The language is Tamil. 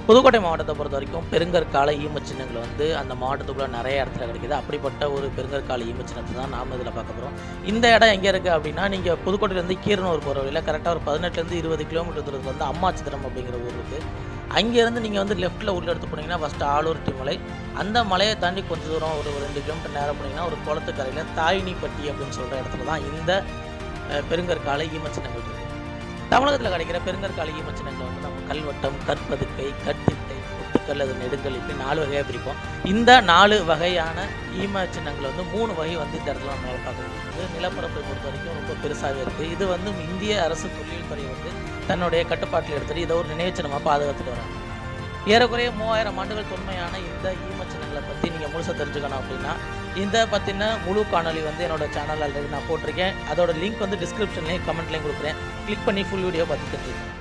புதுக்கோட்டை மாவட்டத்தை பொறுத்த வரைக்கும் பெருங்கற்கால ஈமச்சின்னங்கள் வந்து அந்த மாவட்டத்துக்குள்ளே நிறைய இடத்துல கிடைக்குது. அப்படிப்பட்ட ஒரு பெருங்கற்கால ஈமச்சின்னத்தை தான் நாம் இதில் பார்க்க போகிறோம். இந்த இடம் எங்கே இருக்குது அப்படின்னா, நீங்கள் புதுக்கோட்டையிலேருந்து கீரனூர் போகிற வழியில் கரெக்டாக ஒரு 18லேருந்து 20 கிலோமீட்டர் தூரத்தில் வந்து அம்மாச்சித்திரம் அப்படிங்கிற ஊர் இருக்குது. அங்கேருந்து நீங்கள் வந்து லெஃப்ட்டில் உள்ள எடுத்து போனீங்கன்னா ஃபஸ்ட்டு ஆலூர்த்தி மலை. அந்த மலையை தாண்டி கொஞ்சம் தூரம் ஒரு 2 கிலோமீட்டர் நேரம் போனீங்கன்னா ஒரு குளத்துக்கரையில் தாயினிப்பட்டி அப்படின்னு சொல்கிற இடத்துல தான் இந்த பெருங்கற்கால ஈமச்சின்னங்கள் இருக்குது. தமிழகத்தில் கிடைக்கிற பெருங்கற்கால ஈமச்சின்னங்கள் வந்து நம்ம கல்வட்டம், கற்பதுக்கை, கட்டிட்டை, முத்துக்கல், அது நெடுங்கல், இப்படி 4 வகையாக பிரிப்போம். இந்த 4 வகையான ஈமச்சின்னங்கள் வந்து 3 வகை வந்து இந்த இடத்துல நம்மளால் பார்க்க முடியுது. நிலப்பரப்பை பொறுத்த வரைக்கும் ரொம்ப பெருசாகவே இருக்குது. இது வந்து இந்திய அரசு தொல்லியல் துறை வந்து தன்னுடைய கட்டுப்பாட்டில் எடுத்துகிட்டு இதை ஒரு நினைவுச்சின்னமாக பாதுகாத்துட்டு வராங்க. ஏறக்குறைய 3000 ஆண்டுகள் தொன்மையான இந்த ஈமச்சின்னங்களை பற்றி நீங்கள் முழுசாக தெரிஞ்சுக்கணும் அப்படின்னா, இந்த பற்றின முழு காணொலி வந்து என்னோடய சேனல் ஆல்ரெடி நான் போட்டிருக்கேன். அதோட லிங்க் வந்து டிஸ்கிரிப்ஷன்லேயும் கமெண்ட்லேயும் கொடுக்குறேன். கிளிக் பண்ணி ஃபுல் வீடியோ பார்த்து தெரிஞ்சுக்கணும்.